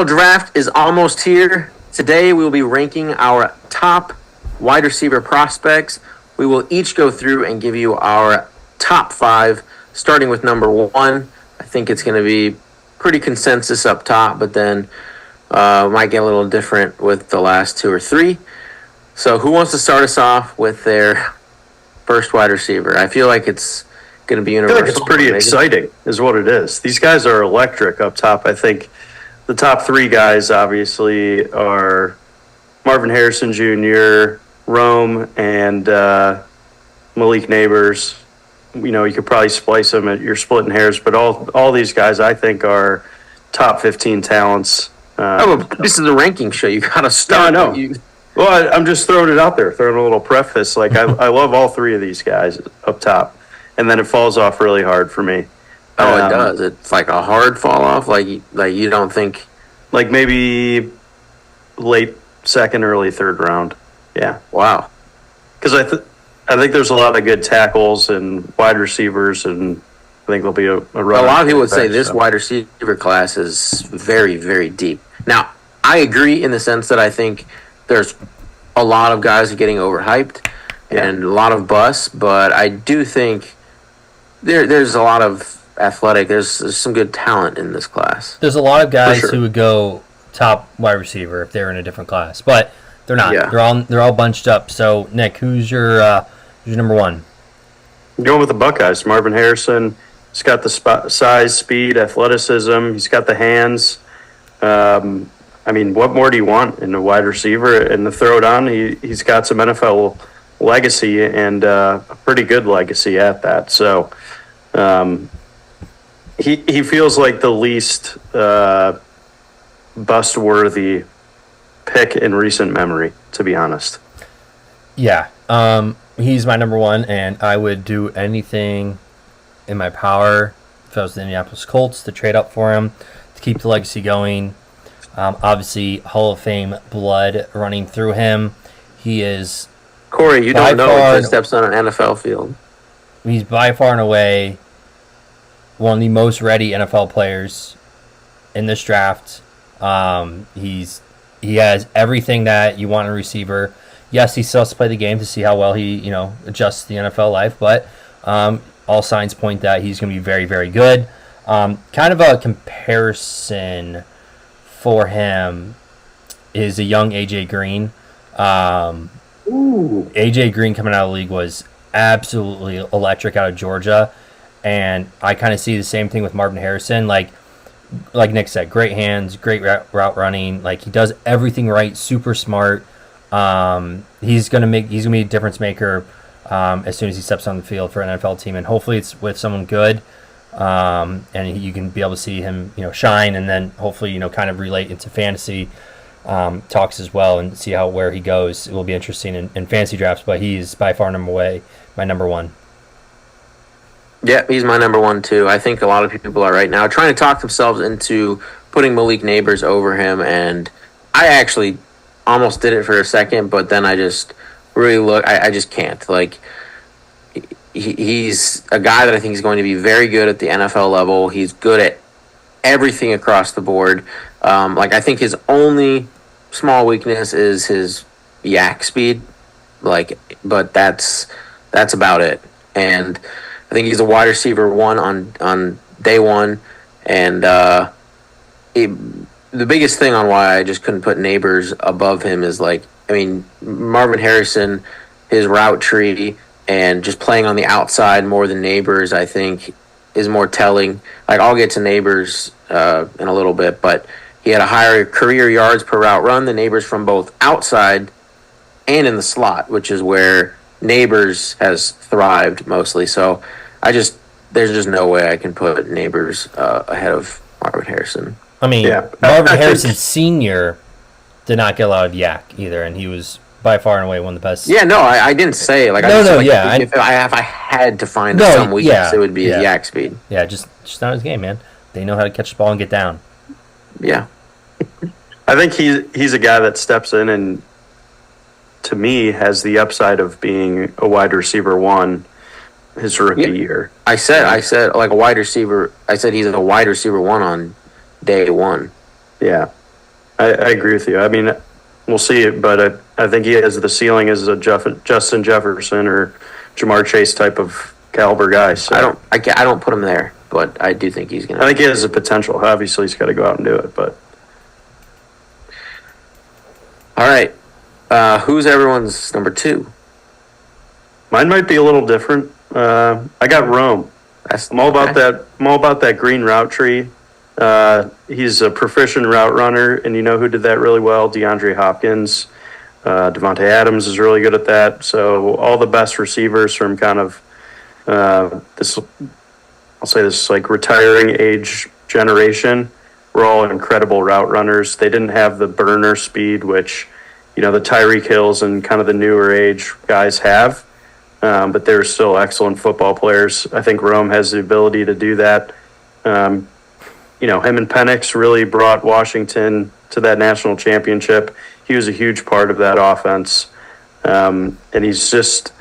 draft is almost here. Today we will be ranking our top wide receiver prospects. We will each go through and give you our top 5, starting with number 1. I think it's going to be pretty consensus up top, but then might get a little different with the last 2 or 3. So who wants to start us off with their first wide receiver? I feel like it's going to be universal. I feel like it's pretty exciting is what it is. These guys are electric up top. I think the top 3 guys obviously are Marvin Harrison Jr., Rome, and Malik Neighbors. You know, you could probably splice them. You're splitting hairs, but all these guys I think are top 15 talents. This is a ranking show. You got to start. Yeah, I know. Well, I'm just throwing it out there, throwing a little preface. Like I love all 3 of these guys up top, and then it falls off really hard for me. Oh, it does. It's like a hard fall off. Like you don't think. Like maybe late second, early third round. Yeah. Wow. Because I think there's a lot of good tackles and wide receivers, and I think there'll be a run. A lot of people would say this wide receiver class is very, very deep. Now, I agree in the sense that I think there's a lot of guys getting overhyped and a lot of busts, but I do think there's a lot of athletic. There's some good talent in this class. There's a lot of guys who would go top wide receiver if they're in a different class, but they're not. Yeah. They're all bunched up. So Nick, who's your number 1? I'm going with the Buckeyes. Marvin Harrison. He's got the size, speed, athleticism. He's got the hands. I mean, what more do you want in a wide receiver? And to throw it on, he's got some NFL legacy and a pretty good legacy at that. So he feels like the least bust-worthy pick in recent memory, to be honest. Yeah, he's my number 1, and I would do anything in my power if I was the Indianapolis Colts to trade up for him to keep the legacy going. Obviously, Hall of Fame blood running through him. He is Corey. You don't know if he steps on an NFL field. He's by far and away one of the most ready NFL players in this draft. He has everything that you want in a receiver. Yes, he still has to play the game to see how well he adjusts to the NFL life, but all signs point that he's going to be very, very good. Kind of a comparison for him is a young AJ Green. AJ Green coming out of the league was absolutely electric out of Georgia, and I kind of see the same thing with Marvin Harrison. Like Nick said, great hands, great route running. Like he does everything right, super smart. He's gonna be a difference maker as soon as he steps on the field for an NFL team, and hopefully it's with someone good. And you can be able to see him, shine, and then hopefully, kind of relate into fantasy talks as well, and see where he goes. It will be interesting in fantasy drafts, but he's by far my number 1. Yeah, he's my number 1 too. I think a lot of people are right now trying to talk themselves into putting Malik Neighbors over him, and I actually almost did it for a second, but then I just really I just can't. Like, he's a guy that I think is going to be very good at the NFL level. He's good at everything across the board. I think his only small weakness is his yak speed. But that's about it. And I think he's a wide receiver 1 on day 1. And the biggest thing on why I just couldn't put Neighbors above him is Marvin Harrison, his route tree, and just playing on the outside more than Neighbors, I think, is more telling. I'll get to Neighbors in a little bit, but he had a higher career yards per route run than Neighbors from both outside and in the slot, which is where Neighbors has thrived mostly. So there's just no way I can put Neighbors ahead of Marvin Harrison. I mean, Marvin Harrison Sr. did not get a lot of yak either, and he was by far and away one of the best. Yeah, no, I didn't say it. If I had to find some weakness, it would be his yak speed. Yeah, just not his game, man. They know how to catch the ball and get down. Yeah. I think he's a guy that steps in and, to me, has the upside of being a wide receiver 1 his rookie year. I said a wide receiver. I said he's a wide receiver 1 on day 1. Yeah. I agree with you. I mean, we'll see it, but I think he has the ceiling as a Justin Jefferson or Jamar Chase type of caliber guy. So I don't put him there, but I do think he's gonna. I think he has the potential. Obviously, he's got to go out and do it. But All right, who's everyone's number 2? mine might be a little different. I got Rome. I'm all about that. I'm all about that green route tree. He's a proficient route runner, and you know who did that really well? DeAndre Hopkins. Devontae Adams is really good at that. So all the best receivers from kind of this, I'll say this like retiring age generation, were all incredible route runners. They didn't have the burner speed, which, you know, the Tyreek Hills and kind of the newer age guys have. But they're still excellent football players. I think Rome has the ability to do that. You know, him and Penix really brought Washington to that national championship. He was a huge part of that offense. And he's just,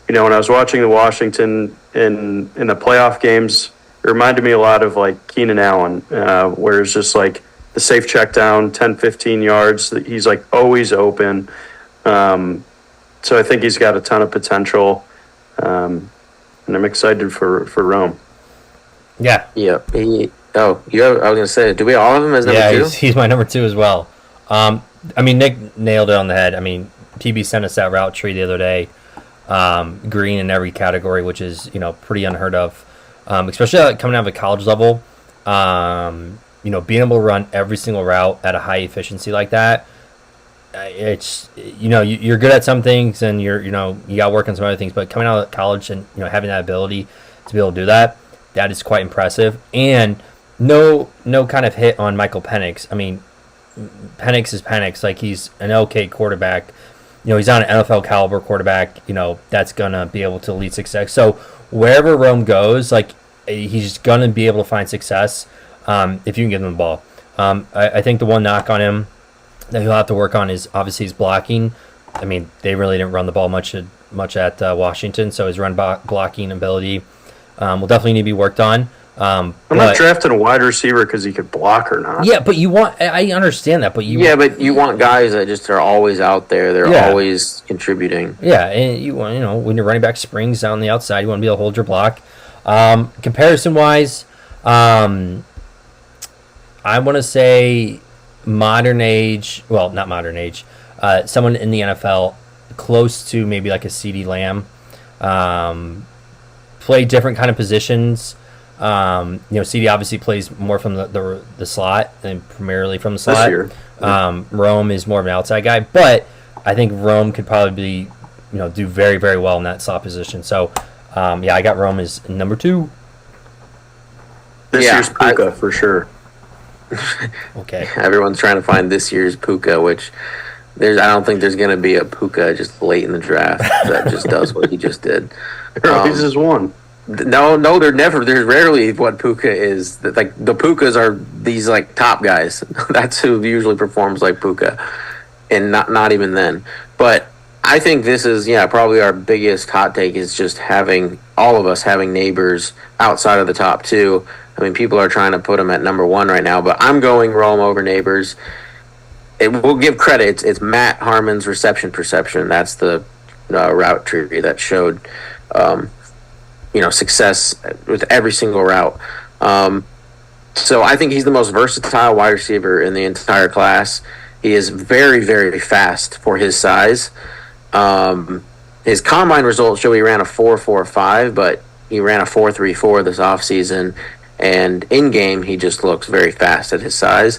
you know, when I was watching the Washington in the playoff games, it reminded me a lot of like Keenan Allen, where it's just like the safe check down, 10, 15 yards. He's like always open. So I think he's got a ton of potential. And I'm excited for Rome. Yeah. Yeah. I was gonna say, do we all have him as number 2? Yeah, he's my number 2 as well. I mean, Nick nailed it on the head. I mean, TB sent us that route tree the other day. Green in every category, which is, you know, pretty unheard of. Especially like coming out of a college level. You know, being able to run every single route at a high efficiency like that. It's, you know, you're good at some things and you got to work on some other things, but coming out of college and, you know, having that ability to be able to do that is quite impressive. And no kind of hit on Michael Penix. I mean, Penix is Penix. Like, he's an okay quarterback. You know, he's not an NFL caliber quarterback, you know, that's going to be able to lead success. So wherever Rome goes, like, he's going to be able to find success if you can give him the ball. I think the one knock on him that he'll have to work on is obviously his blocking. I mean, they really didn't run the ball much at Washington, so his run blocking ability will definitely need to be worked on. I'm not drafting a wide receiver because he could block or not. Yeah, but I understand that, but you want guys that just are always out there. They're always contributing. Yeah, and you want, you know, when your running back springs down the outside, you want to be able to hold your block. Comparison wise, I want to say modern age. Well, not modern age. Someone in the NFL close to maybe like a CeeDee Lamb. Play different kind of positions. You know, CeeDee obviously plays more from the slot and primarily from the slot. This year. Rome is more of an outside guy, but I think Rome could probably you know, do very, very well in that slot position. So, I got Rome as number 2. This year's Puka for sure. Okay. Everyone's trying to find this year's Puka, which I don't think there's going to be a Puka just late in the draft that just does what he just did. This is one. No, there's rarely what Puka is. Like, the Pukas are these like top guys. That's who usually performs like Puka, and not even then. But I think this is probably our biggest hot take is just all of us having Neighbors outside of the top 2. I mean, people are trying to put him at number 1 right now, but I'm going Rome over Neighbors. We'll give credit. It's Matt Harmon's reception perception. That's the route tree that showed success with every single route. So I think he's the most versatile wide receiver in the entire class. He is very, very fast for his size. His combine results show he ran a 4.45, but he ran a 4.34 this offseason. And in game, he just looks very fast at his size.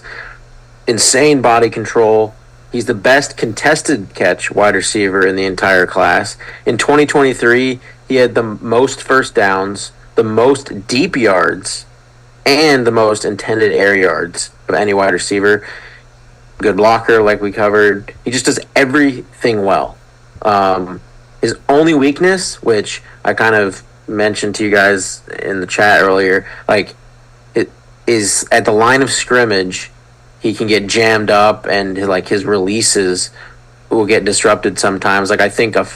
Insane body control. He's the best contested catch wide receiver in the entire class. In 2023, he had the most first downs, the most deep yards, and the most intended air yards of any wide receiver. Good blocker, like we covered. He just does everything well. His only weakness, which I kind of mentioned to you guys in the chat earlier, like, it is at the line of scrimmage. He can get jammed up, and like his releases will get disrupted sometimes. Like, I think a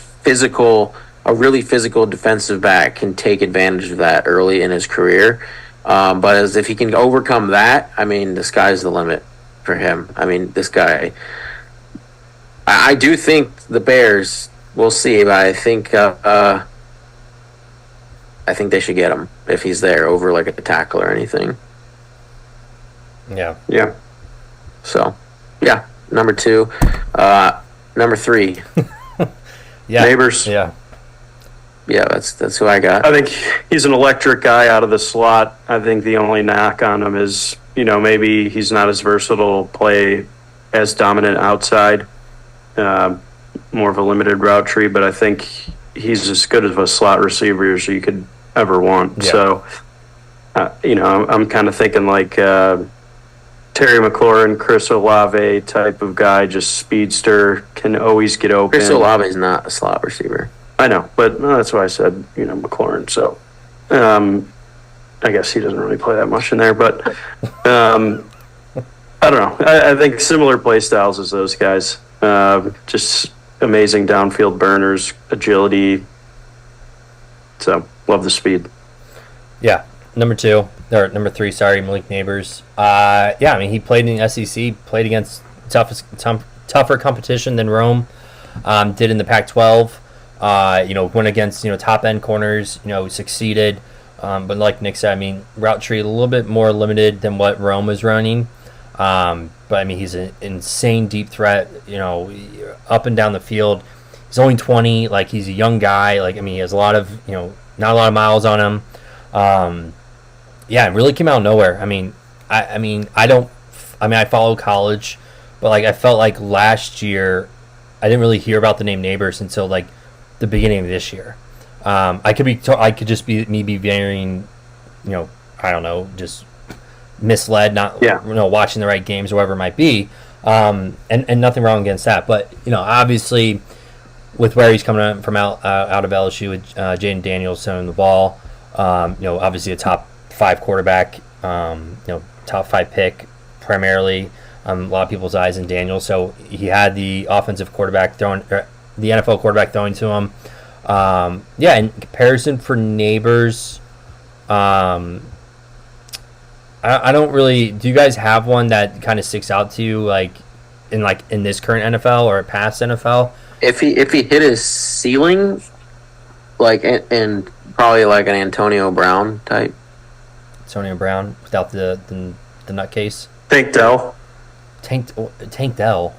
really physical defensive back can take advantage of that early in his career. But if he can overcome that, I mean, the sky's the limit for him. I mean, this guy. I do think the Bears. We'll see, but I think they should get him if he's there over like a tackle or anything. Yeah. Yeah. So, yeah, number 2. Number 3. Yeah. Neighbors. Yeah. Yeah, that's who I got. I think he's an electric guy out of the slot. I think the only knock on him is, maybe he's not as versatile, play as dominant outside, more of a limited route tree, but I think he's as good of a slot receiver as you could ever want. Yeah. So, I'm kind of thinking like Terry McLaurin, Chris Olave type of guy, just speedster, can always get open. Chris Olave is not a slot receiver. I know, but that's why I said, McLaurin. So, I guess he doesn't really play that much in there, but I don't know. I think similar play styles as those guys. Just amazing downfield burners, agility. So, love the speed. Yeah. Number 3, sorry, Malik Neighbors. Yeah, I mean, he played in the SEC, played against tougher competition than Rome, did in the Pac-12. Went against, top end corners, succeeded. But like Nick said, I mean, route tree a little bit more limited than what Rome was running. But I mean, he's an insane deep threat, up and down the field. He's only 20, like he's a young guy. Like, I mean, he has a lot of, not a lot of miles on him. Yeah, it really came out of nowhere. I mean, I follow college, but like I felt like last year I didn't really hear about the name Neighbors until like the beginning of this year. I could just be varying, I don't know, just misled, not watching the right games or whatever it might be. And nothing wrong against that, but obviously with where he's coming from out of LSU with Jaden Daniels throwing the ball, obviously a top 5 quarterback, top 5 pick primarily. A lot of people's eyes in Daniels, so he had the offensive quarterback throwing, the NFL quarterback throwing to him. In comparison for Neighbors, I don't really. Do you guys have one that kind of sticks out to you, like in this current NFL or past NFL? If he hit his ceiling, like and probably like an Antonio Brown type. Antonio Brown without the nutcase. Tank Dell. Tank Dell.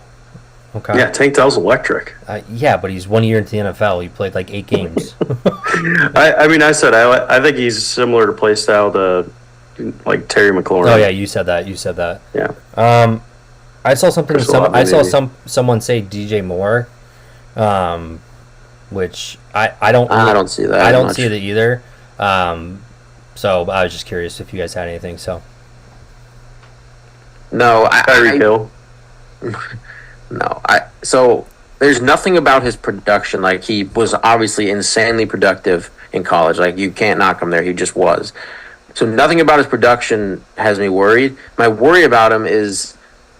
Okay. Yeah, Tank Dell's electric. Yeah, but he's 1 year into the NFL. He played like 8 games. I think he's similar to play style to like Terry McLaurin. Oh yeah, you said that. Yeah. I saw something. Someone say DJ Moore, which I don't see that. I don't see that either. So I was just curious if you guys had anything. So no, Tyreek Hill. No, so there's nothing about his production. Like, he was obviously insanely productive in college. Like, you can't knock him there. He just was. So nothing about his production has me worried. My worry about him is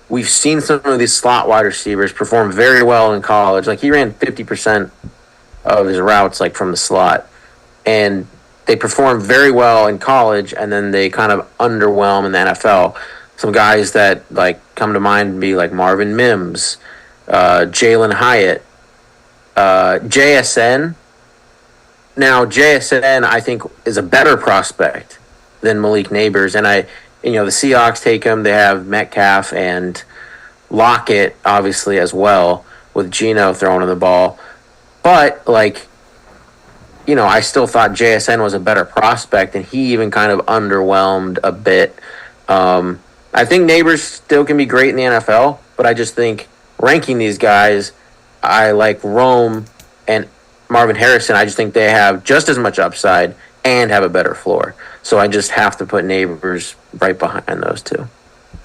we've seen some of these slot wide receivers perform very well in college. Like, he ran 50% of his routes like from the slot, and they perform very well in college, and then they kind of underwhelm in the NFL. Some guys that like come to mind would be like Marvin Mims, Jalen Hyatt, JSN. Now JSN, I think, is a better prospect than Malik Neighbors, and the Seahawks take him. They have Metcalf and Lockett, obviously, as well, with Geno throwing the ball. But I still thought JSN was a better prospect, and he even kind of underwhelmed a bit. I think Neighbors still can be great in the NFL, but I just think ranking these guys, I like Rome and Marvin Harrison. I just think they have just as much upside and have a better floor. So I just have to put Neighbors right behind those two.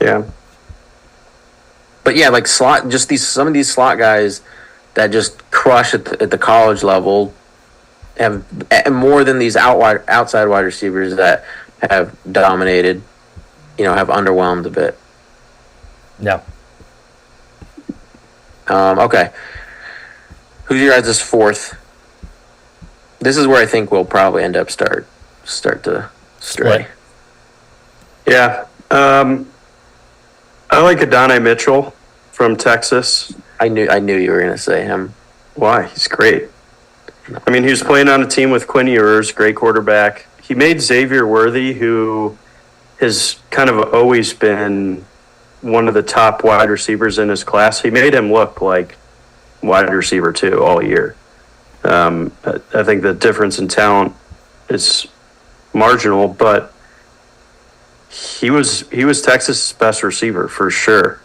Yeah. But yeah, like slot, just some of these slot guys that just crush at the college level have more than these outside wide receivers that have dominated. Have underwhelmed a bit. No. Okay. Who's your guys' fourth? This is where I think we'll probably end up start to stray. Split. Yeah. I I like Adonai Mitchell from Texas. I knew you were gonna say him. Why? He's great. I mean, he was playing on a team with Quinn Ewers, great quarterback. He made Xavier Worthy, who has kind of always been one of the top wide receivers in his class. He made him look like wide receiver two all year. I think the difference in talent is marginal, but he was Texas' best receiver for sure.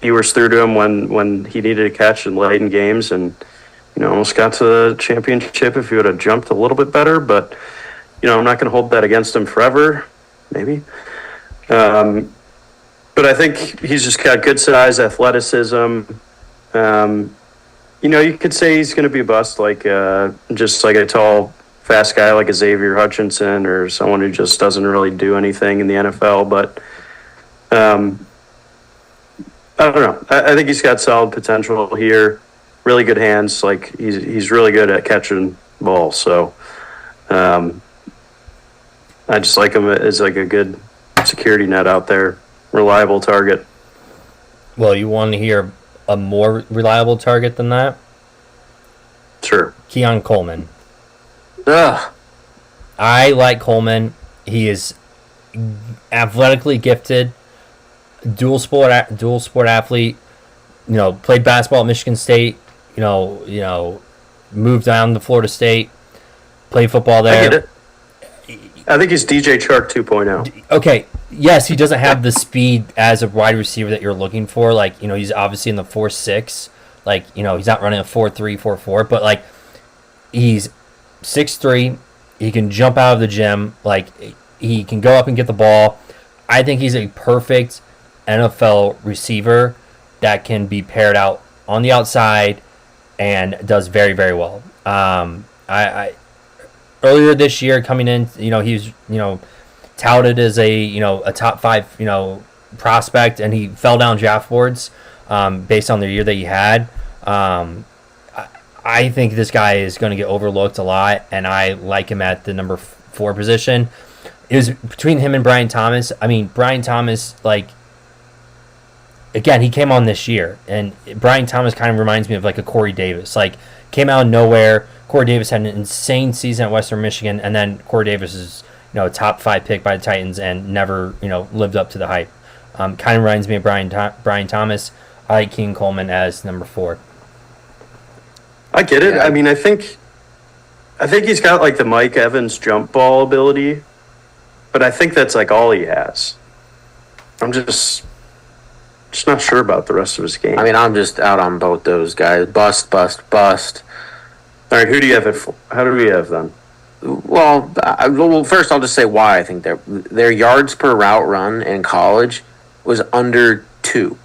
Ewers threw to him when he needed a catch in late in games, and almost got to the championship if he would have jumped a little bit better. But I'm not going to hold that against him forever. Maybe. But I think he's just got good size, athleticism. You could say he's going to be a bust, just like a tall, fast guy like a Xavier Hutchinson or someone who just doesn't really do anything in the NFL. But I don't know. I think he's got solid potential here. Really good hands. Like he's really good at catching balls. So I just like him as like a good security net out there, reliable target. Well, you want to hear a more reliable target than that? Sure. Keon Coleman. Ugh. I like Coleman. He is athletically gifted, dual sport athlete. Played basketball at Michigan State. Moved down to Florida State. Played football there. I get it. I think he's DJ Chark 2.0. Okay, yes, he doesn't have the speed as a wide receiver that you're looking for. He's obviously in the 4.6. He's not running a 4.3, 4.4, but he's 6'3". He can jump out of the gym. He can go up and get the ball. I think he's a perfect NFL receiver that can be paired out on the outside and does very, very well. I earlier this year coming in, he was, touted as a top 5, prospect, and he fell down draft boards based on the year that he had. I think this guy is going to get overlooked a lot, and I like him at the number 4 position. It was between him and Brian Thomas. I mean, Brian Thomas, again, he came on this year, and Brian Thomas kind of reminds me of a Corey Davis. Came out of nowhere. Corey Davis had an insane season at Western Michigan, and then Corey Davis is, a top 5 pick by the Titans and never, lived up to the hype. Kind of reminds me of Brian Thomas. I like Keon Coleman as number 4. I get it. Yeah. I mean, I think he's got the Mike Evans jump ball ability, but I think that's all he has. I'm just not sure about the rest of his game. I mean, I'm just out on both those guys. Bust. All right, who do you have how do we have them? Well, first I'll just say why I think their yards per route run in college was under 2.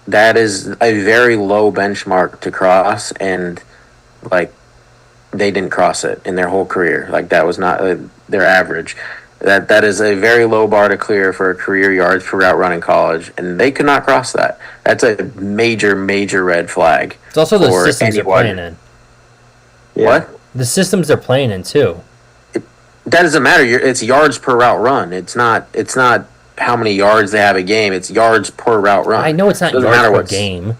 That is a very low benchmark to cross, and they didn't cross it in their whole career. That was not their average. That is a very low bar to clear for a career yards per route run in college, and they could not cross that. That's a major red flag. It's also the systems they're playing in. Yeah. What? The systems they're playing in too. That doesn't matter. It's yards per route run. It's not how many yards they have a game. It's yards per route run. I know it's not yards per game.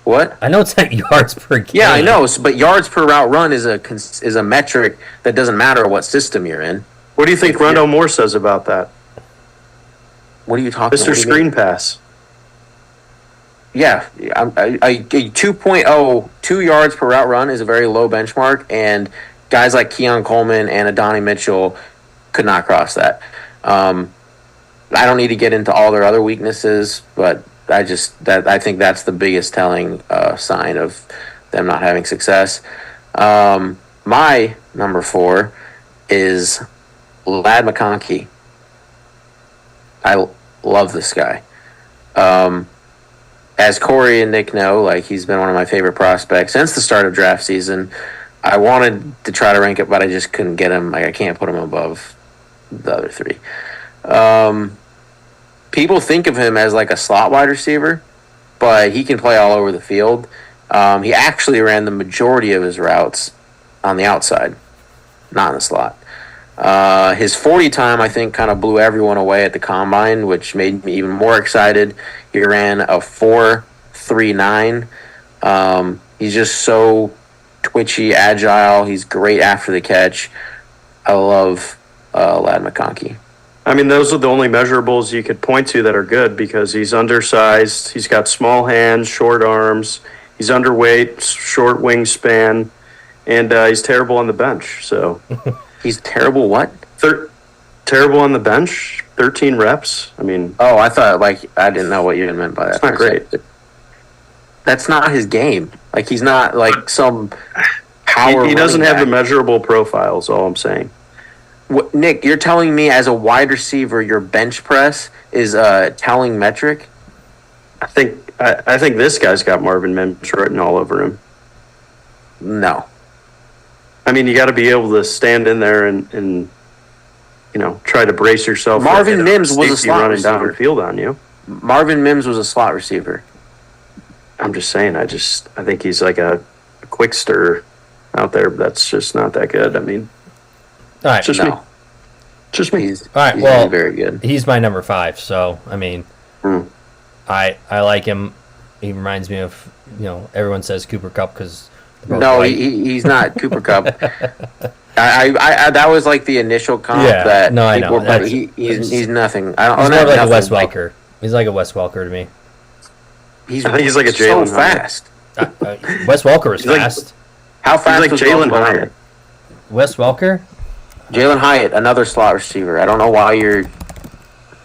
What? I know it's not yards per game. Yeah, I know. But yards per route run is a metric that doesn't matter what system you're in. What do you think Rondo Moore says about that? What are you talking about? Mr. Screen Pass. Yeah, a 2.0, 2 yards per route run is a very low benchmark, and guys like Keon Coleman and Adonai Mitchell could not cross that. I don't need to get into all their other weaknesses, but I think that's the biggest telling sign of them not having success. My number 4 is Ladd McConkey. I love this guy. As Corey and Nick know, he's been one of my favorite prospects since the start of draft season. I wanted to try to rank it, but I just couldn't get him. I can't put him above the other 3. People think of him as a slot wide receiver, but he can play all over the field. He actually ran the majority of his routes on the outside, not in the slot. His 40 time, I think, kind of blew everyone away at the combine, which made me even more excited. He ran a 4.39. He's just so twitchy, agile. He's great after the catch. I love Lad McConkey. I mean, those are the only measurables you could point to that are good because he's undersized. He's got small hands, short arms. He's underweight, short wingspan, and he's terrible on the bench. So He's terrible. What? terrible on the bench. 13 reps. I mean, Oh, I thought I didn't know what you meant by that. it's not great. That's not his game. Like he's not like some power. He doesn't running have the back. measurable profile. Is all I'm saying. Nick, you're telling me as a wide receiver, your bench press is a telling metric? I think this guy's got Marvin Mims written all over him. No. I mean, you got to be able to stand in there and try to brace yourself. Marvin for Mims was a safety slot running down the receiver. field on you. Marvin Mims was a slot receiver. I'm just saying. I think he's like a quick stir out there. But that's just not that good. I mean, All right. Just me. No. just me. He's, All right, he's well- very good. He's my number 5. So I mean, Hmm. I like him. He reminds me of everyone says Cooper Cup because No, he's not Cooper Cup. I that was like the initial comp Yeah, that no, I people know. were, but That's- he's nothing. I don't he's know. more like a nothing Wes Welker. He's like a Wes Welker to me. He's I think he's like a so Jalen Hyatt. fast. Wes Welker is He's like- fast. How He's fast like was Jalen Welker? Hyatt. Wes Welker? Jalen Hyatt, another slot receiver. I don't know why you're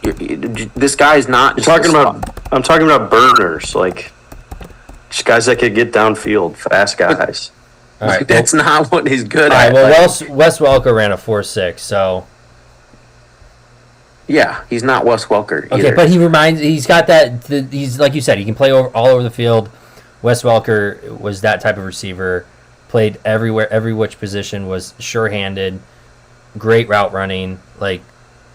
this guy's not. I'm just a talking slot. about. I'm talking about burners, like just guys that could get downfield, fast guys. All right. That's not what he's good All at. right. Well, Like, Wes Welker ran a 4.6. So yeah, he's not Wes Welker. okay, either. but he's got that. He's like you said, he can play all over the field. Wes Welker was that type of receiver. Played everywhere, every which position. Was sure-handed, great route running. Like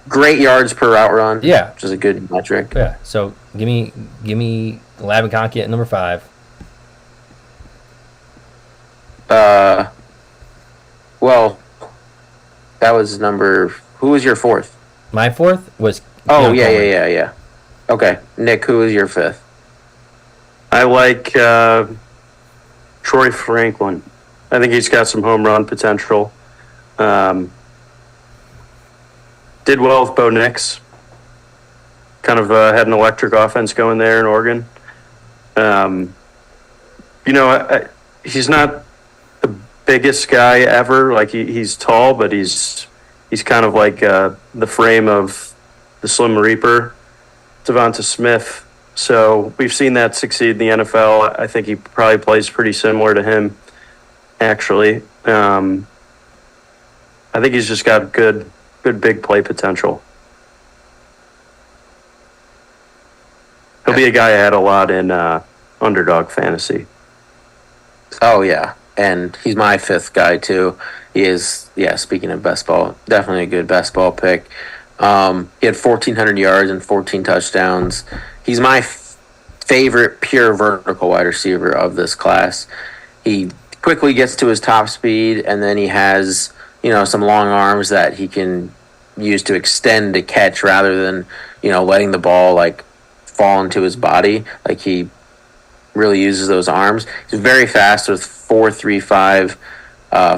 great yards per route run. Yeah. which is a good metric. yeah. So give me Lab McConkey at number 5. Well, that was number. Who was your fourth? My 4th was. Oh Keon yeah, Coleman. yeah. Okay, Nick, who is your fifth? I like Troy Franklin. I think he's got some home run potential. Did well with Bo Nix. Kind of had an electric offense going there in Oregon. He's not the biggest guy ever. Like he's tall, but he's kind of like the frame of the Slim Reaper, Devonta Smith. So we've seen that succeed in the NFL. I think he probably plays pretty similar to him, actually. I think he's just got good big play potential. He'll be a guy I had a lot in underdog fantasy. Oh yeah, and he's my fifth guy too. He is, yeah. Speaking of best ball, definitely a good best ball pick. He had 1,400 yards and 14 touchdowns. He's my favorite pure vertical wide receiver of this class. He quickly gets to his top speed, and then he has some long arms that he can use to extend to catch rather than letting the ball fall into his body. Like he really uses those arms. He's very fast with 4.35,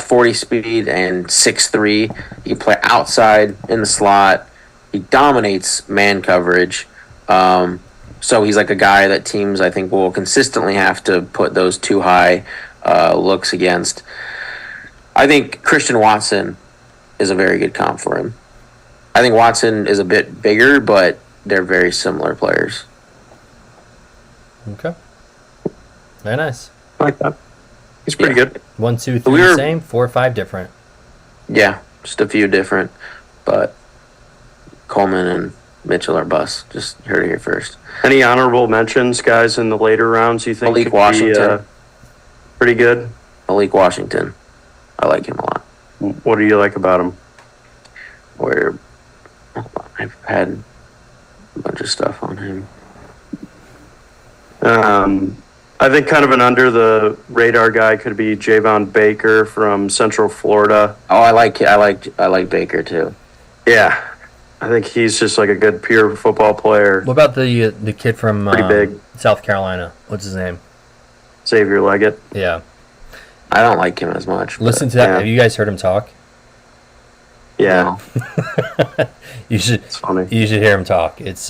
40 speed and 6'3". He can play outside in the slot. He dominates man coverage. So he's like a guy that teams I think will consistently have to put those too high looks against. I think Christian Watson is a very good comp for him. I think Watson is a bit bigger, but they're very similar players. Okay. Very nice. I like that. He's pretty Yeah. good. 1, 2, 3 We the were- same. 4, 5 different. Yeah, just a few different, but Coleman and Mitchell are bust. Just heard it here first. Any honorable mentions, guys, in the later rounds you think Malik could be, Washington. pretty good? Malik Washington, I like him a lot. What do you like about him? Where I've had a bunch of stuff on him. I I think kind of an under the radar guy could be Javon Baker from Central Florida. Oh, I like Baker too. Yeah, I think he's just like a good pure football player. What about the kid from Pretty big. South Carolina? What's his name? Xavier Leggett. Yeah. I don't like him as much. but- Listen to that. yeah. Have you guys heard him talk? Yeah, No. You should. it's funny. You should hear him talk. It's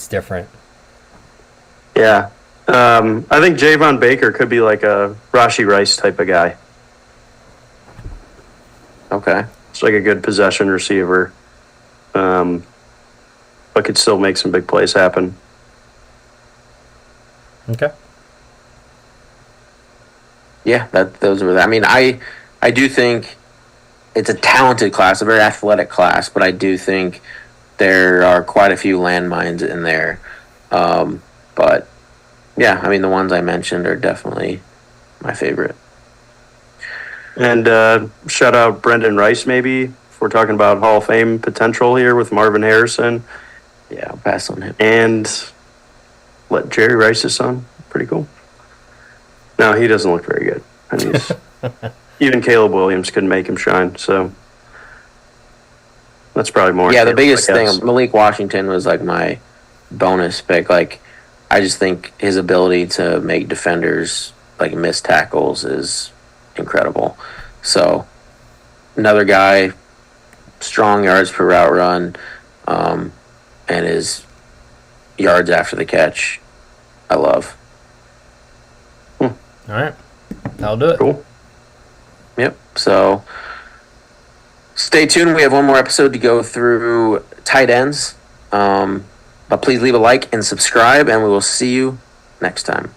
different. Yeah. I think Javon Baker could be like a Rashi Rice type of guy. Okay. It's like a good possession receiver, but could still make some big plays happen. Okay. Yeah, those were. I mean, I do think it's a talented class, a very athletic class, but I do think there are quite a few landmines in there. But yeah, I mean, the ones I mentioned are definitely my favorite. And shout out Brendan Rice, maybe, if we're talking about Hall of Fame potential here with Marvin Harrison. Yeah, I'll pass on him. And let Jerry Rice's son. Pretty cool. No, he doesn't look very good. And he's, even Caleb Williams couldn't make him shine. So that's probably more. Yeah, the Caleb, biggest I guess. thing, Malik Washington was like my bonus pick. Like, I just think his ability to make defenders like miss tackles is incredible. So, another guy, strong yards per route run, and his yards after the catch, I love. All right. That'll do it. Cool. Yep. So, stay tuned. We have one more episode to go through tight ends. But please leave a like and subscribe, and we will see you next time.